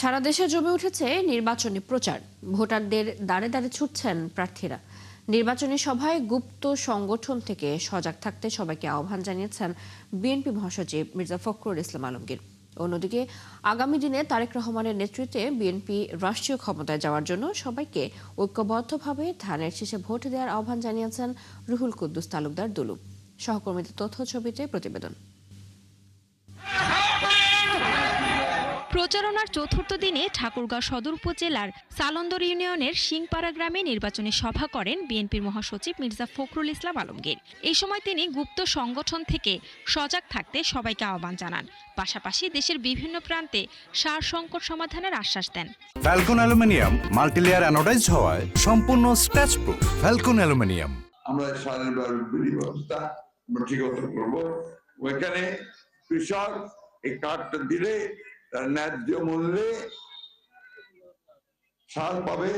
সারা দেশে জমে উঠেছে নির্বাচনী প্রচার। ভোটারদের দাঁড়ে দাঁড়ে ছুটছেন প্রার্থীরা। নির্বাচনী সভায় গুপ্ত সংগঠন থেকে সজাগ থাকতে সবাইকে আহ্বান জানিয়েছেন বিএনপি মহাসচিব মির্জা ফখরুল ইসলাম আলমগীর। অন্যদিকে আগামী দিনে তারেক রহমানের নেতৃত্বে বিএনপি রাষ্ট্রীয় ক্ষমতায় যাওয়ার জন্য সবাইকে ঐক্যবদ্ধভাবে ধানের শীষে ভোট দেওয়ার আহ্বান জানিয়েছেন রুহুল কুদ্দুস তালুকদার দুলু। সহকর্মীদের তথ্য ছবিতে প্রতিবেদন। প্রচারণার চতুর্থ দিনে ঠাকুরগাঁও সদর উপজেলার সালন্দর ইউনিয়নের সিংপাড়া গ্রামে নির্বাচনী সভা করেন বিএনপির মহাসচিব মির্জা ফখরুল ইসলাম আলমগীর। এই সময় তিনি গুপ্ত সংগঠন থেকে সজাগ থাকতে সবাইকে আহ্বান জানান। পাশাপাশি দেশের বিভিন্ন প্রান্তে সার সংকট সমাধানের আশ্বাস দেন। ফ্যালকন অ্যালুমিনিয়াম মাল্টিলেয়ার অ্যানোডাইজড হওয়ায় সম্পূর্ণ স্ক্র্যাচ প্রুফ। Falcon aluminium. আমরা সারের ব্যবস্থা ঠিক করব। ওইখানে কৃষক এই কার্ডটা দিলে তার ন্যায্য মূল্যে সার পাবে।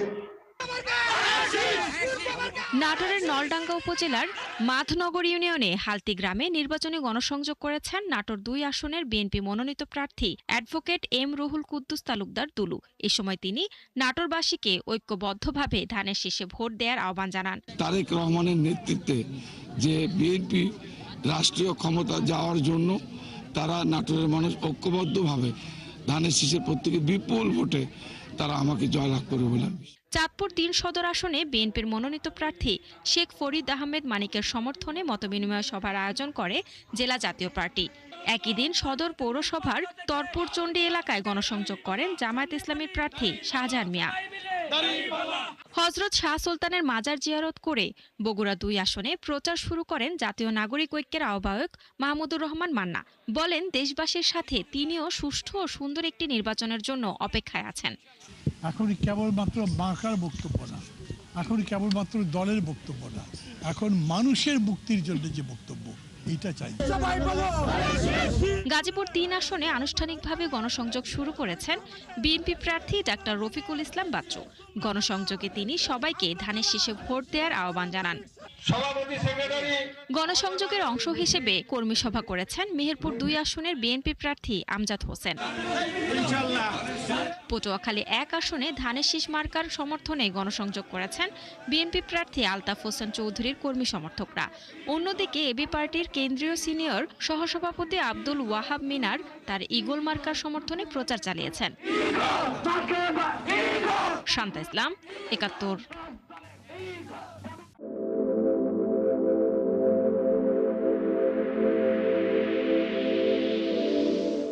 নাটোরের নলডাঙ্গা উপজেলার মাধনগর ইউনিয়নে হালতি গ্রামে নির্বাচনী গণসংযোগ করেছেন নাটোর ২ আসনের বিএনপি মনোনীত প্রার্থী অ্যাডভোকেট এম রুহুল কুদ্দুস তালুকদার দুলু। এ সময় তিনি নাটোরবাসীকে ঐক্যবদ্ধভাবে ধানের শীষে ভোট দেওয়ার আহ্বান জানান। তারেক রহমানের নেতৃত্বে যে বিএনপি রাষ্ট্রীয় ক্ষমতা যাওয়ার জন্য তারা নাটোরের মানুষ ঐক্যবদ্ধভাবে ধানের শীষের প্রত্যেকে বিপুল ভোটে তারা আমাকে জয়লাভ করে বলেন। চাঁদপুর ৩ সদর আসনে বিএনপির মনোনীত প্রার্থী শেখ ফরিদ আহমেদ মানিকের সমর্থনে মতবিনিময় সভার আয়োজন করে জেলা জাতীয় পার্টি। একই দিন সদর পৌরসভার তরপুরচণ্ডী এলাকায় গণসংযোগ করেন জামায়াত ইসলামীর প্রার্থী শাহজাহান মিয়া। হযরত শাহ সুলতানের মাজার জিয়ারত করে বগুড়া ২ আসনে প্রচার শুরু করেন জাতীয় নাগরিক ঐক্যের আহ্বায়ক মাহমুদুর রহমান মান্না। বলেন দেশবাসীর সাথে তিনিও সুষ্ঠু ও সুন্দর একটি নির্বাচনের জন্য অপেক্ষায় আছেন। এখন কেবলমাত্র বাঁকার বক্তব্য না, এখন কেবলমাত্র দলের বক্তব্য না, এখন মানুষের মুক্তির জন্য যে বক্তব্য এইটা চাই। গাজীপুর ৩ আসনে আনুষ্ঠানিকভাবে গণসংযোগ শুরু করেছেন বিএনপি প্রার্থী ডাক্তার রফিকুল ইসলাম বাচ্চু। গণসংযোগে তিনি সবাইকে ধানের শীষে ভোট দেওয়ার আহ্বান জানান। গণসংযোগের অংশ হিসেবে কর্মী সভা করেছেন মেহেরপুর ২ আসনের বিএনপি প্রার্থী আমজাদ হোসেন। পটুয়াখালী ১ আসনে ধানের শীষ মার্কার সমর্থনে গণসংযোগ করেছেন বিএনপি প্রার্থী আলতাফ হোসেন চৌধুরীর কর্মী সমর্থকরা। অন্যদিকে এবি পার্টির কেন্দ্রীয় সিনিয়র সহসভাপতি আব্দুল ওয়াহাব মিনার তার ঈগল মার্কার সমর্থনে প্রচার চালিয়েছেন। শান্তা ইসলাম, ৭১।